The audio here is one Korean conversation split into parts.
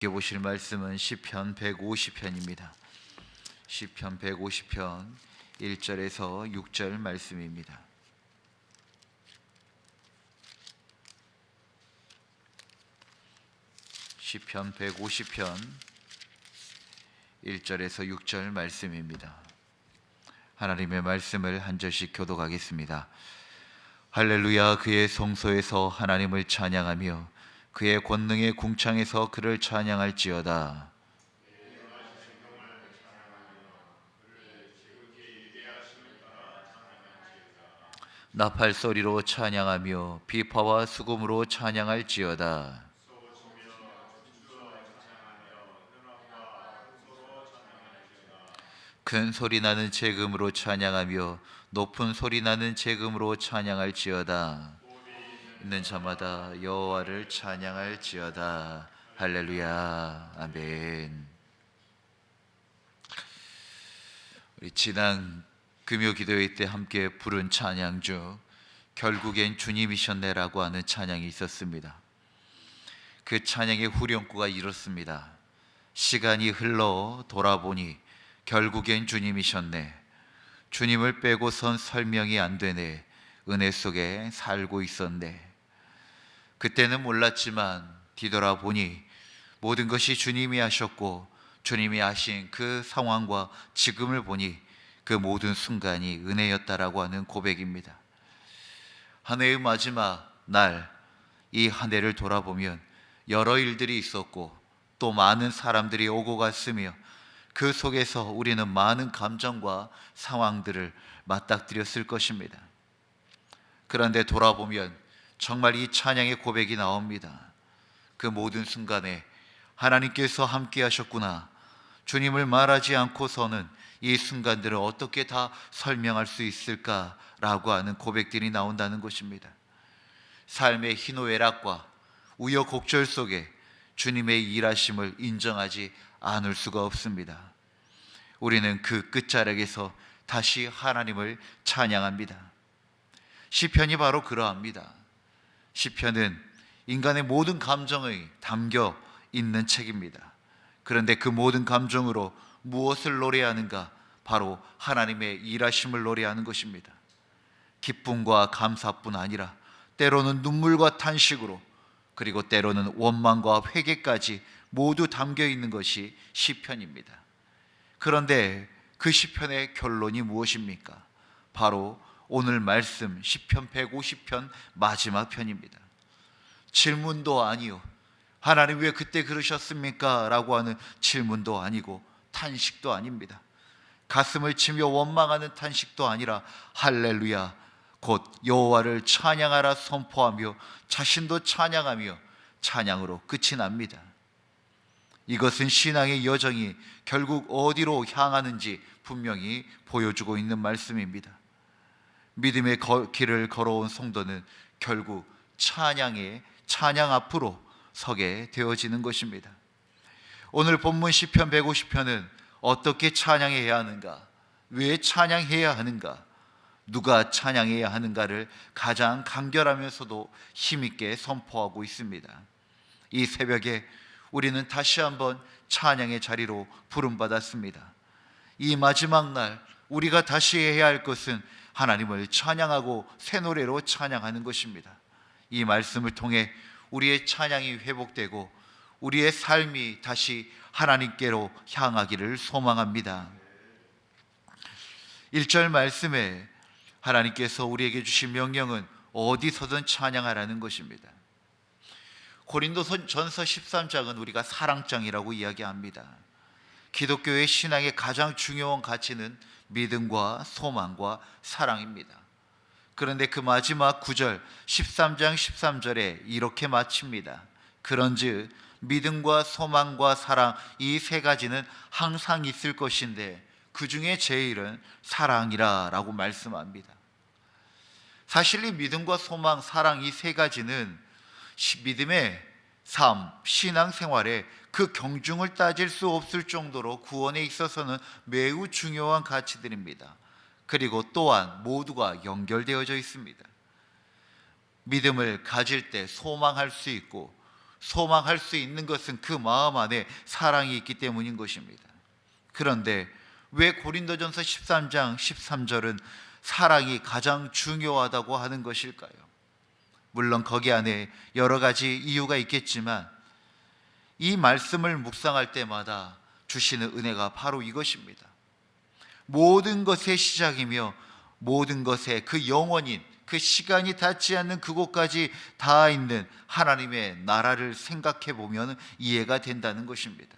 함께 보실 말씀은 시편 150편입니다. 시편 150편 1절에서 6절 말씀입니다. 시편 150편 1절에서 6절 말씀입니다. 하나님의 말씀을 한 절씩 교독하겠습니다. 할렐루야. 그의 성소에서 하나님을 찬양하며 그의 권능의 궁창에서 그를 찬양할지어다. 나팔 소리로 찬양하며 비파와 수금으로 찬양할지어다. 큰 소리 나는 재금으로 찬양하며 높은 소리 나는 재금으로 찬양할지어다. 있는 자마다 여호와를 찬양할지어다. 할렐루야. 아멘. 우리 지난 금요 기도회 때 함께 부른 찬양 중 결국엔 주님이셨네라고 하는 찬양이 있었습니다. 그 찬양의 후렴구가 이렇습니다. 시간이 흘러 돌아보니 결국엔 주님이셨네. 주님을 빼고선 설명이 안 되네. 은혜 속에 살고 있었네. 그때는 몰랐지만 뒤돌아보니 모든 것이 주님이 하셨고 주님이 하신 그 상황과 지금을 보니 그 모든 순간이 은혜였다라고 하는 고백입니다. 한 해의 마지막 날, 이 한 해를 돌아보면 여러 일들이 있었고 또 많은 사람들이 오고 갔으며 그 속에서 우리는 많은 감정과 상황들을 맞닥뜨렸을 것입니다. 그런데 돌아보면 정말 이 찬양의 고백이 나옵니다. 그 모든 순간에 하나님께서 함께 하셨구나. 주님을 말하지 않고서는 이 순간들을 어떻게 다 설명할 수 있을까라고 하는 고백들이 나온다는 것입니다. 삶의 희노애락과 우여곡절 속에 주님의 일하심을 인정하지 않을 수가 없습니다. 우리는 그 끝자락에서 다시 하나님을 찬양합니다. 시편이 바로 그러합니다. 시편은 인간의 모든 감정이 담겨 있는 책입니다. 그런데 그 모든 감정으로 무엇을 노래하는가? 바로 하나님의 일하심을 노래하는 것입니다. 기쁨과 감사뿐 아니라 때로는 눈물과 탄식으로, 그리고 때로는 원망과 회개까지 모두 담겨 있는 것이 시편입니다. 그런데 그 시편의 결론이 무엇입니까? 바로 오늘 말씀 시편 150편 마지막 편입니다. 질문도 아니요, 하나님 왜 그때 그러셨습니까? 라고 하는 질문도 아니고 탄식도 아닙니다. 가슴을 치며 원망하는 탄식도 아니라 할렐루야, 곧 여호와를 찬양하라 선포하며 자신도 찬양하며 찬양으로 끝이 납니다. 이것은 신앙의 여정이 결국 어디로 향하는지 분명히 보여주고 있는 말씀입니다. 믿음의 길을 걸어온 성도는 결국 찬양 앞으로 서게 되어지는 것입니다. 오늘 본문 시편 150편은 어떻게 찬양해야 하는가, 왜 찬양해야 하는가, 누가 찬양해야 하는가를 가장 간결하면서도 힘있게 선포하고 있습니다. 이 새벽에 우리는 다시 한번 찬양의 자리로 부름받았습니다. 이 마지막 날 우리가 다시 해야 할 것은 하나님을 찬양하고 새 노래로 찬양하는 것입니다. 이 말씀을 통해 우리의 찬양이 회복되고 우리의 삶이 다시 하나님께로 향하기를 소망합니다. 1절 말씀에 하나님께서 우리에게 주신 명령은 어디서든 찬양하라는 것입니다. 고린도전서 13장은 우리가 사랑장이라고 이야기합니다. 기독교의 신앙의 가장 중요한 가치는 믿음과 소망과 사랑입니다. 그런데 그 마지막 9절 13장 13절에 이렇게 마칩니다. 그런즉 믿음과 소망과 사랑, 이 세 가지는 항상 있을 것인데 그 중에 제일은 사랑이라 라고 말씀합니다. 사실 이 믿음과 소망, 사랑, 이 세 가지는 믿음의 삶, 신앙생활에 그 경중을 따질 수 없을 정도로 구원에 있어서는 매우 중요한 가치들입니다. 그리고 또한 모두가 연결되어져 있습니다. 믿음을 가질 때 소망할 수 있고 소망할 수 있는 것은 그 마음 안에 사랑이 있기 때문인 것입니다. 그런데 왜 고린도전서 13장 13절은 사랑이 가장 중요하다고 하는 것일까요? 물론 거기 안에 여러 가지 이유가 있겠지만 이 말씀을 묵상할 때마다 주시는 은혜가 바로 이것입니다. 모든 것의 시작이며 모든 것의 그 영원인, 그 시간이 닿지 않는 그곳까지 닿아 있는 하나님의 나라를 생각해 보면 이해가 된다는 것입니다.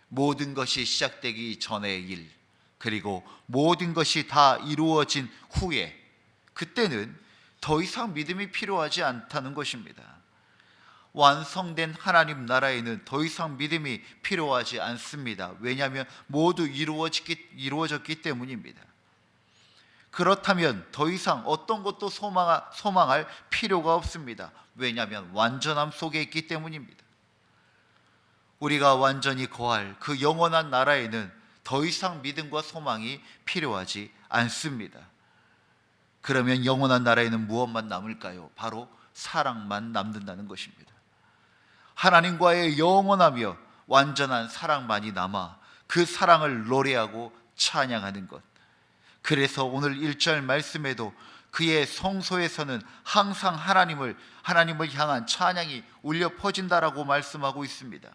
모든 것이 시작되기 전의 일, 그리고 모든 것이 다 이루어진 후에, 그때는 더 이상 믿음이 필요하지 않다는 것입니다. 완성된 하나님 나라에는 더 이상 믿음이 필요하지 않습니다. 왜냐하면 모두 이루어졌기 때문입니다. 그렇다면 더 이상 어떤 것도 소망할 필요가 없습니다. 왜냐하면 완전함 속에 있기 때문입니다. 우리가 완전히 거할 그 영원한 나라에는 더 이상 믿음과 소망이 필요하지 않습니다. 그러면 영원한 나라에는 무엇만 남을까요? 바로 사랑만 남는다는 것입니다. 하나님과의 영원하며 완전한 사랑만이 남아 그 사랑을 노래하고 찬양하는 것. 그래서 오늘 1절 말씀에도 그의 성소에서는 항상 하나님을 향한 찬양이 울려 퍼진다라고 말씀하고 있습니다.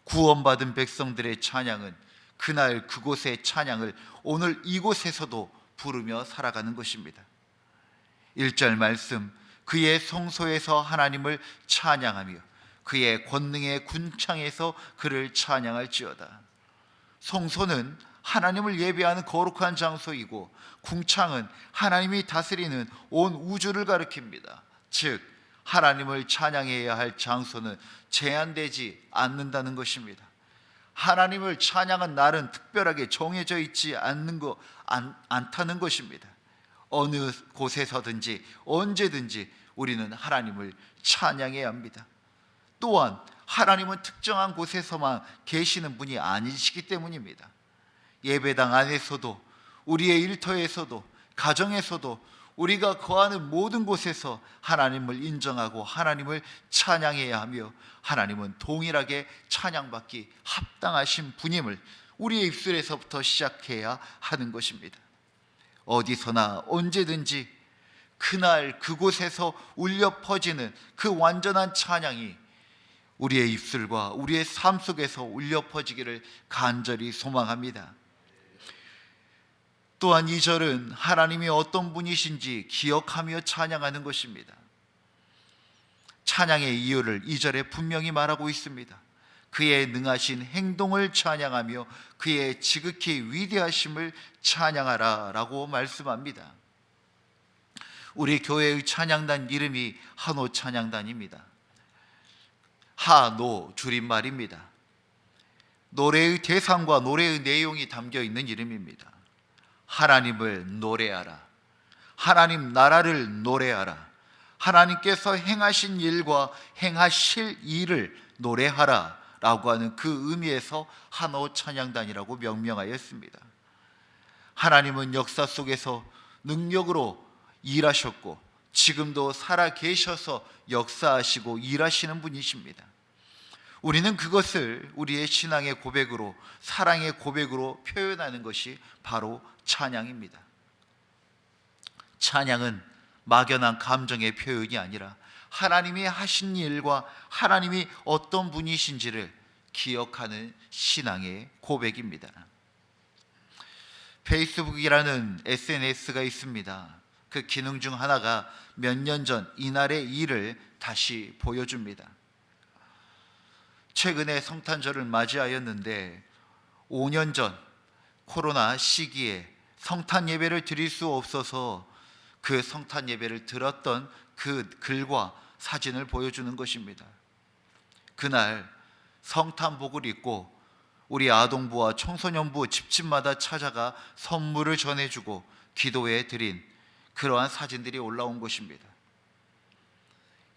구원받은 백성들의 찬양은 그날 그곳의 찬양을 오늘 이곳에서도 부르며 살아가는 것입니다. 1절 말씀, 그의 성소에서 하나님을 찬양하며 그의 권능의 군창에서 그를 찬양할지어다. 성소는 하나님을 예배하는 거룩한 장소이고 궁창은 하나님이 다스리는 온 우주를 가리킵니다. 즉 하나님을 찬양해야 할 장소는 제한되지 않는다는 것입니다. 하나님을 찬양한 날은 특별하게 정해져 있지 않다는 것입니다. 어느 곳에서든지 언제든지 우리는 하나님을 찬양해야 합니다. 또한 하나님은 특정한 곳에서만 계시는 분이 아니시기 때문입니다. 예배당 안에서도, 우리의 일터에서도, 가정에서도, 우리가 거하는 모든 곳에서 하나님을 인정하고 하나님을 찬양해야 하며 하나님은 동일하게 찬양받기 합당하신 분임을 우리의 입술에서부터 시작해야 하는 것입니다. 어디서나 언제든지 그날 그곳에서 울려 퍼지는 그 완전한 찬양이 우리의 입술과 우리의 삶 속에서 울려 퍼지기를 간절히 소망합니다. 또한 2절은 하나님이 어떤 분이신지 기억하며 찬양하는 것입니다. 찬양의 이유를 2절에 분명히 말하고 있습니다. 그의 능하신 행동을 찬양하며 그의 지극히 위대하심을 찬양하라 라고 말씀합니다. 우리 교회의 찬양단 이름이 한호 찬양단입니다. 하노 줄임말입니다. 노래의 대상과 노래의 내용이 담겨 있는 이름입니다. 하나님을 노래하라, 하나님 나라를 노래하라, 하나님께서 행하신 일과 행하실 일을 노래하라 라고 하는 그 의미에서 한호 찬양단이라고 명명하였습니다. 하나님은 역사 속에서 능력으로 일하셨고 지금도 살아 계셔서 역사하시고 일하시는 분이십니다. 우리는 그것을 우리의 신앙의 고백으로, 사랑의 고백으로 표현하는 것이 바로 찬양입니다. 찬양은 막연한 감정의 표현이 아니라 하나님이 하신 일과 하나님이 어떤 분이신지를 기억하는 신앙의 고백입니다. 페이스북이라는 SNS가 있습니다. 그 기능 중 하나가 몇 년 전 이날의 일을 다시 보여줍니다. 최근에 성탄절을 맞이하였는데 5년 전 코로나 시기에 성탄 예배를 드릴 수 없어서 그 성탄 예배를 드렸던 그 글과 사진을 보여주는 것입니다. 그날 성탄복을 입고 우리 아동부와 청소년부 집집마다 찾아가 선물을 전해주고 기도해 드린 그러한 사진들이 올라온 것입니다.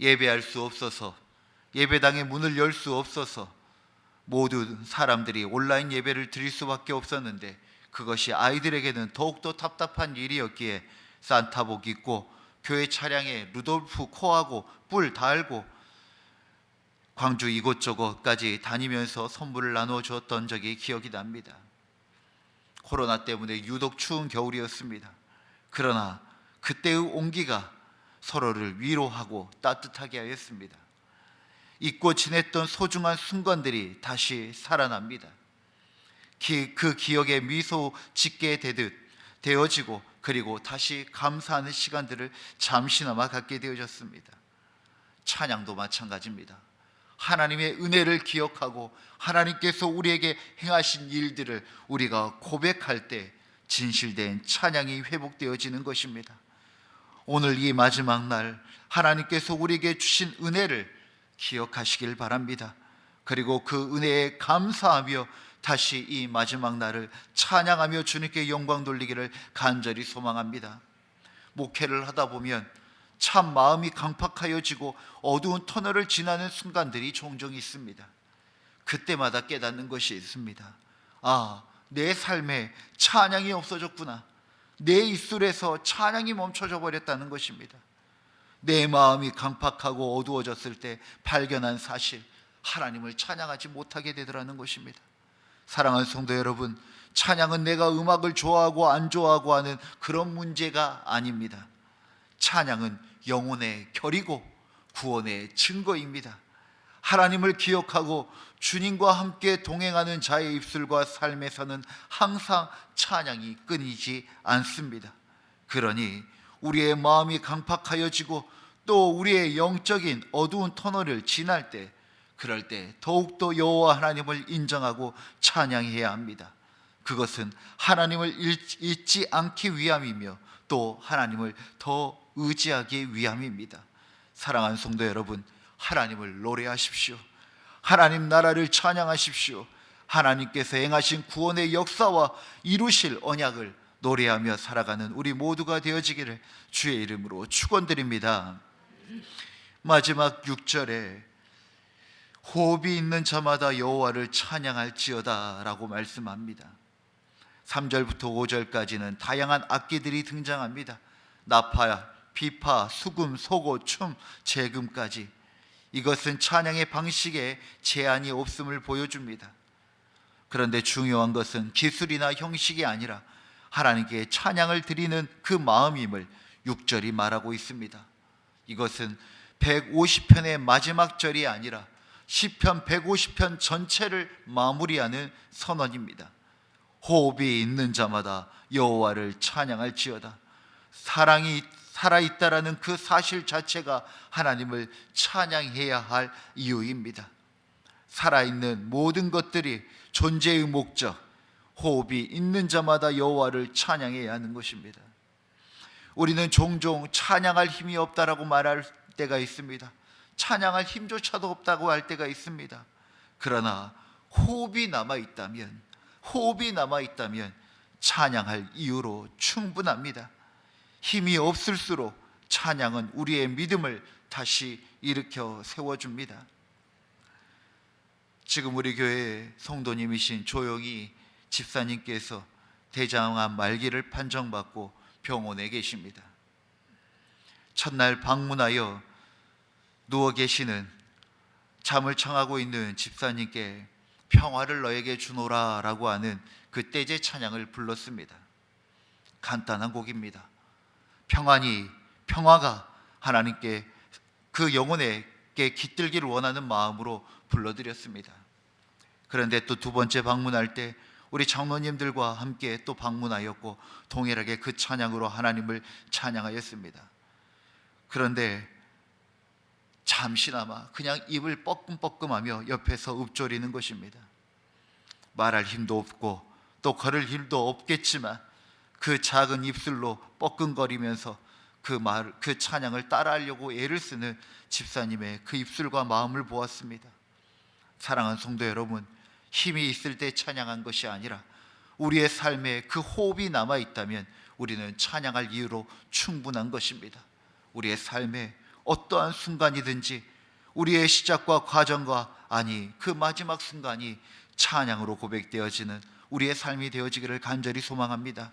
예배할 수 없어서, 예배당의 문을 열 수 없어서 모든 사람들이 온라인 예배를 드릴 수밖에 없었는데 그것이 아이들에게는 더욱더 답답한 일이었기에 산타복 입고 교회 차량에 루돌프 코하고 뿔 달고 광주 이곳저곳까지 다니면서 선물을 나누어 주었던 적이 기억이 납니다. 코로나 때문에 유독 추운 겨울이었습니다. 그러나 그때의 온기가 서로를 위로하고 따뜻하게 하였습니다. 잊고 지냈던 소중한 순간들이 다시 살아납니다. 그 기억에 미소 짓게 되어지고 그리고 다시 감사하는 시간들을 잠시나마 갖게 되어졌습니다. 찬양도 마찬가지입니다. 하나님의 은혜를 기억하고 하나님께서 우리에게 행하신 일들을 우리가 고백할 때 진실된 찬양이 회복되어지는 것입니다. 오늘 이 마지막 날 하나님께서 우리에게 주신 은혜를 기억하시길 바랍니다. 그리고 그 은혜에 감사하며 다시 이 마지막 날을 찬양하며 주님께 영광 돌리기를 간절히 소망합니다. 목회를 하다 보면 참 마음이 강팍하여지고 어두운 터널을 지나는 순간들이 종종 있습니다. 그때마다 깨닫는 것이 있습니다. 아, 내 삶에 찬양이 없어졌구나. 내 입술에서 찬양이 멈춰져 버렸다는 것입니다. 내 마음이 강팍하고 어두워졌을 때 발견한 사실, 하나님을 찬양하지 못하게 되더라는 것입니다. 사랑하는 성도 여러분, 찬양은 내가 음악을 좋아하고 안 좋아하고 하는 그런 문제가 아닙니다. 찬양은 영혼의 결이고 구원의 증거입니다. 하나님을 기억하고 주님과 함께 동행하는 자의 입술과 삶에서는 항상 찬양이 끊이지 않습니다. 그러니 우리의 마음이 강팍하여지고 또 우리의 영적인 어두운 터널을 지날 때, 그럴 때 더욱더 여호와 하나님을 인정하고 찬양해야 합니다. 그것은 하나님을 잊지 않기 위함이며 또 하나님을 더 의지하기 위함입니다. 사랑하는 성도 여러분, 하나님을 노래하십시오. 하나님 나라를 찬양하십시오. 하나님께서 행하신 구원의 역사와 이루실 언약을 노래하며 살아가는 우리 모두가 되어지기를 주의 이름으로 축원드립니다. 마지막 6절에 호흡이 있는 자마다 여호와를 찬양할지어다 라고 말씀합니다. 3절부터 5절까지는 다양한 악기들이 등장합니다. 나파, 비파, 수금, 소고, 춤, 재금까지. 이것은 찬양의 방식에 제한이 없음을 보여줍니다. 그런데 중요한 것은 기술이나 형식이 아니라 하나님께 찬양을 드리는 그 마음임을 6절이 말하고 있습니다. 이것은 150편의 마지막 절이 아니라 시편 150편 전체를 마무리하는 선언입니다. 호흡이 있는 자마다 여호와를 찬양할지어다. 사랑이 살아있다라는 그 사실 자체가 하나님을 찬양해야 할 이유입니다. 살아있는 모든 것들이 존재의 목적, 호흡이 있는 자마다 여호와를 찬양해야 하는 것입니다. 우리는 종종 찬양할 힘이 없다라고 말할 때가 있습니다. 찬양할 힘조차도 없다고 할 때가 있습니다. 그러나 호흡이 남아있다면 찬양할 이유로 충분합니다. 힘이 없을수록 찬양은 우리의 믿음을 다시 일으켜 세워줍니다. 지금 우리 교회의 성도님이신 조영희 집사님께서 대장암 말기를 판정받고 병원에 계십니다. 첫날 방문하여 누워 계시는 잠을 청하고 있는 집사님께 평화를 너에게 주노라 라고 하는 그 떼제 찬양을 불렀습니다. 간단한 곡입니다. 평화가 하나님께 그 영혼에게 깃들기를 원하는 마음으로 불러드렸습니다. 그런데 또 두 번째 방문할 때 우리 장로님들과 함께 또 방문하였고 동일하게 그 찬양으로 하나님을 찬양하였습니다. 그런데 잠시나마 그냥 입을 뻐끔뻐끔하며 옆에서 읊조리는 것입니다. 말할 힘도 없고 또 걸을 힘도 없겠지만 그 작은 입술로 뻐끔거리면서 그 찬양을 따라하려고 애를 쓰는 집사님의 그 입술과 마음을 보았습니다. 사랑하는 성도 여러분, 힘이 있을 때 찬양한 것이 아니라 우리의 삶에 그 호흡이 남아있다면 우리는 찬양할 이유로 충분한 것입니다. 우리의 삶에 어떠한 순간이든지 우리의 시작과 과정과 그 마지막 순간이 찬양으로 고백되어지는 우리의 삶이 되어지기를 간절히 소망합니다.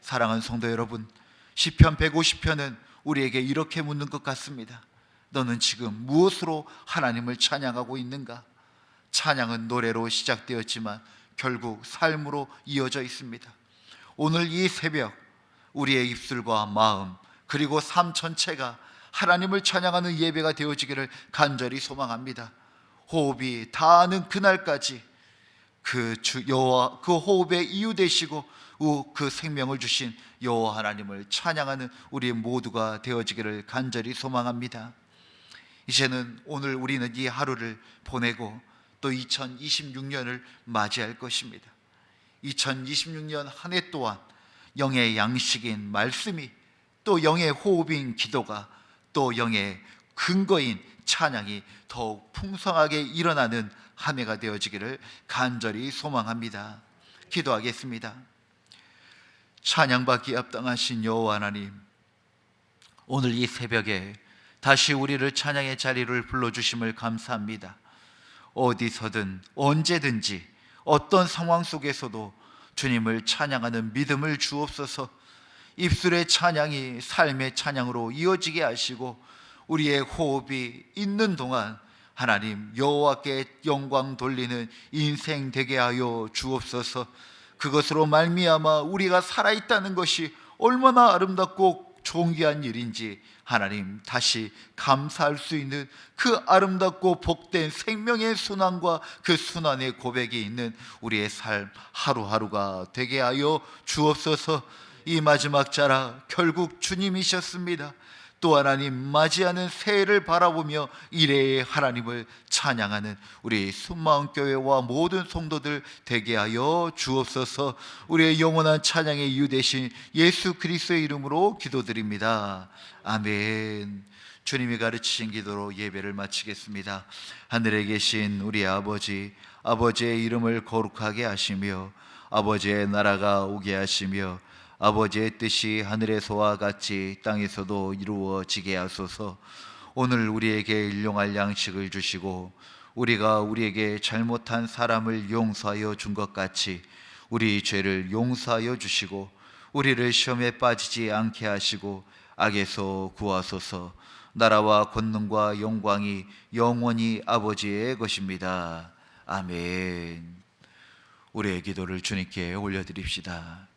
사랑하는 성도 여러분, 시편 150편은 우리에게 이렇게 묻는 것 같습니다. 너는 지금 무엇으로 하나님을 찬양하고 있는가? 찬양은 노래로 시작되었지만 결국 삶으로 이어져 있습니다. 오늘 이 새벽 우리의 입술과 마음 그리고 삶 전체가 하나님을 찬양하는 예배가 되어지기를 간절히 소망합니다. 호흡이 닿는 그날까지 그 여호와, 그 호흡의 이유 되시고 그 생명을 주신 여호와 하나님을 찬양하는 우리 모두가 되어지기를 간절히 소망합니다. 이제는 오늘 우리는 이 하루를 보내고 또 2026년을 맞이할 것입니다. 2026년 한 해 동안 영의 양식인 말씀이, 또 영의 호흡인 기도가, 또 영의 근거인 찬양이 더욱 풍성하게 일어나는 한 해가 되어지기를 간절히 소망합니다. 기도하겠습니다. 찬양받기 합당하신 여호와 하나님, 오늘 이 새벽에 다시 우리를 찬양의 자리를 불러주심을 감사합니다. 어디서든 언제든지 어떤 상황 속에서도 주님을 찬양하는 믿음을 주옵소서. 입술의 찬양이 삶의 찬양으로 이어지게 하시고 우리의 호흡이 있는 동안 하나님 여호와께 영광 돌리는 인생 되게 하여 주옵소서. 그것으로 말미암아 우리가 살아있다는 것이 얼마나 아름답고 존귀한 일인지 하나님 다시 감사할 수 있는 그 아름답고 복된 생명의 순환과 그 순환의 고백이 있는 우리의 삶 하루하루가 되게 하여 주옵소서. 이 마지막 자라 결국 주님이셨습니다. 또 하나님 맞이하는 새해를 바라보며 이래의 하나님을 찬양하는 우리 순마음교회와 모든 성도들 되게 하여 주옵소서. 우리의 영원한 찬양의 이유 되신 예수 그리스도의 이름으로 기도드립니다. 아멘. 주님이 가르치신 기도로 예배를 마치겠습니다. 하늘에 계신 우리 아버지, 아버지의 이름을 거룩하게 하시며 아버지의 나라가 오게 하시며 아버지의 뜻이 하늘에서와 같이 땅에서도 이루어지게 하소서. 오늘 우리에게 일용할 양식을 주시고 우리가 우리에게 잘못한 사람을 용서하여 준 것 같이 우리 죄를 용서하여 주시고 우리를 시험에 빠지지 않게 하시고 악에서 구하소서. 나라와 권능과 영광이 영원히 아버지의 것입니다. 아멘. 우리의 기도를 주님께 올려드립시다.